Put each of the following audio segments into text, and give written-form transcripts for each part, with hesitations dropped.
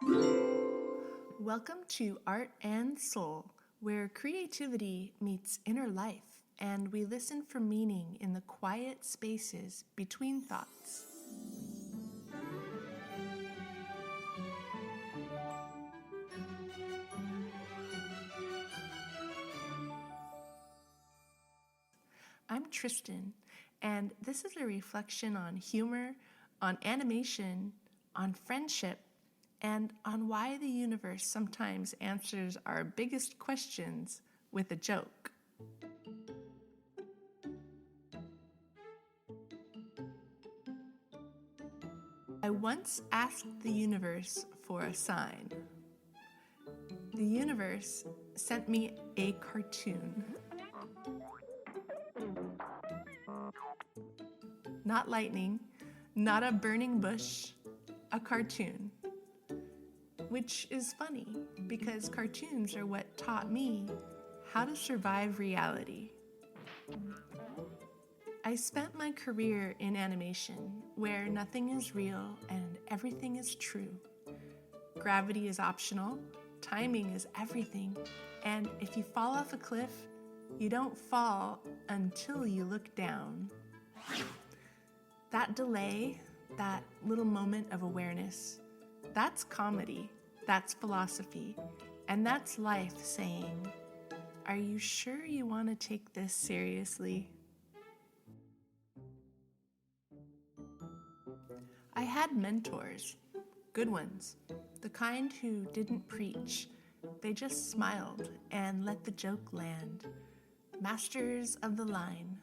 Welcome to Art and Soul, where creativity meets inner life, and we listen for meaning in the quiet spaces between thoughts. I'm Tristan, and this is a reflection on humor, on animation, on friendship, and on why the universe sometimes answers our biggest questions with a joke. I once asked the universe for a sign. The universe sent me a cartoon. Not lightning, not a burning bush, a cartoon. Which is funny because cartoons are what taught me how to survive reality. I spent my career in animation where nothing is real and everything is true. Gravity is optional, timing is everything, and if you fall off a cliff, you don't fall until you look down. That delay, that little moment of awareness, that's comedy, that's philosophy, and that's life saying, "Are you sure you want to take this seriously?" I had mentors, good ones, the kind who didn't preach. They just smiled and let the joke land. Masters of the line,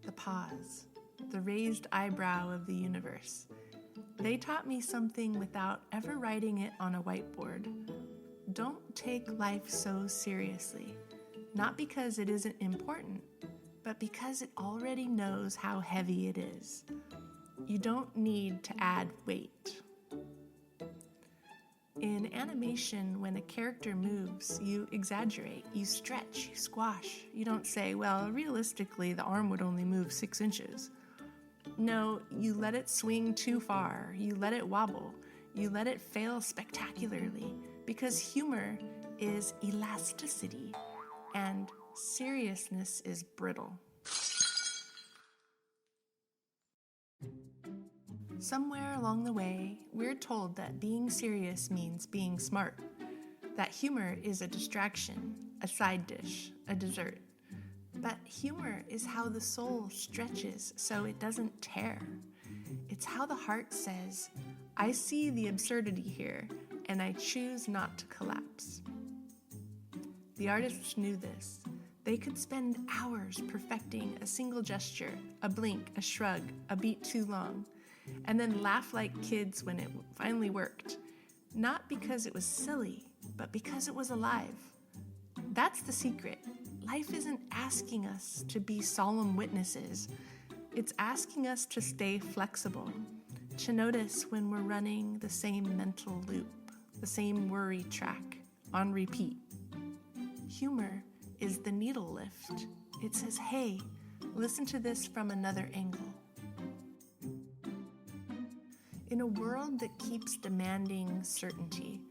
the pause, the raised eyebrow of the universe. They taught me something without ever writing it on a whiteboard. Don't take life so seriously, not because it isn't important, but because it already knows how heavy it is. You don't need to add weight. In animation, when a character moves, you exaggerate, you stretch, you squash. You don't say, well, realistically, the arm would only move 6 inches. No, you let it swing too far, you let it wobble, you let it fail spectacularly, because humor is elasticity, and seriousness is brittle. Somewhere along the way, we're told that being serious means being smart, that humor is a distraction, a side dish, a dessert. But humor is how the soul stretches so it doesn't tear. It's how the heart says, I see the absurdity here, and I choose not to collapse. The artists knew this. They could spend hours perfecting a single gesture, a blink, a shrug, a beat too long, and then laugh like kids when it finally worked. Not because it was silly, but because it was alive. That's the secret. Life isn't asking us to be solemn witnesses. It's asking us to stay flexible, to notice when we're running the same mental loop, the same worry track, on repeat. Humor is the needle lift. It says, hey, listen to this from another angle. In a world that keeps demanding certainty,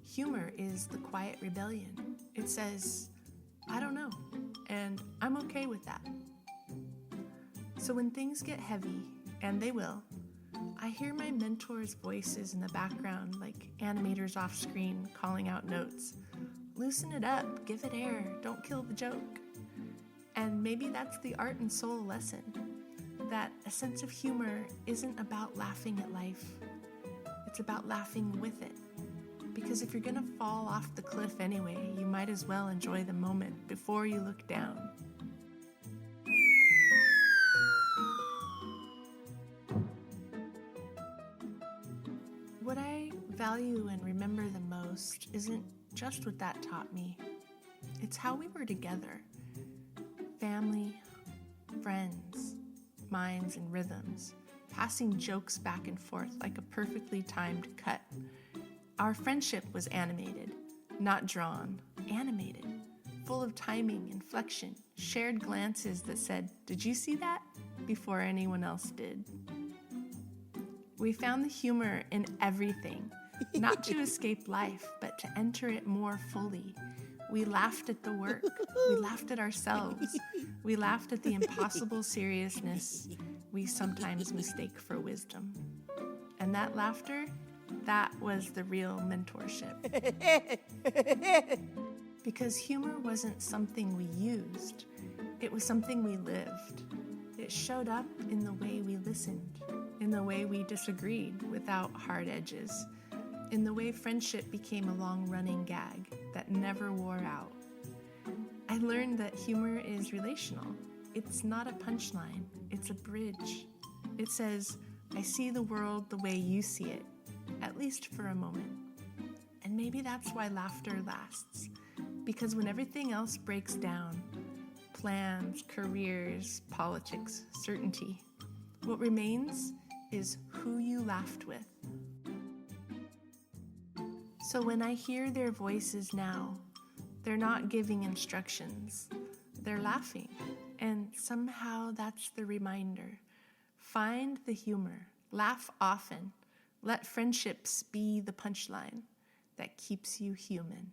humor is the quiet rebellion. It says, I don't know, and I'm okay with that. So when things get heavy, and they will, I hear my mentors' voices in the background like animators off screen calling out notes. Loosen it up, give it air, don't kill the joke. And maybe that's the art and soul lesson. That a sense of humor isn't about laughing at life. It's about laughing with it. Because if you're gonna fall off the cliff anyway, you might as well enjoy the moment before you look down. What I value and remember the most isn't just what that taught me. It's how we were together. Family, friends, minds and rhythms, passing jokes back and forth like a perfectly timed cut. Our friendship was animated, not drawn, animated, full of timing, inflection, shared glances that said, "Did you see that?" before anyone else did. We found the humor in everything, not to escape life, but to enter it more fully. We laughed at the work. We laughed at ourselves. We laughed at the impossible seriousness we sometimes mistake for wisdom. And that laughter, that was the real mentorship. Because humor wasn't something we used, it was something we lived. It showed up in the way we listened, in the way we disagreed without hard edges, in the way friendship became a long-running gag that never wore out. I learned that humor is relational. It's not a punchline, it's a bridge. It says, I see the world the way you see it, at least for a moment. And maybe that's why laughter lasts, because when everything else breaks down, plans, careers, politics, certainty, what remains is who you laughed with. So when I hear their voices now, they're not giving instructions, they're laughing. And somehow that's the reminder. Find the humor, laugh often, let friendships be the punchline that keeps you human.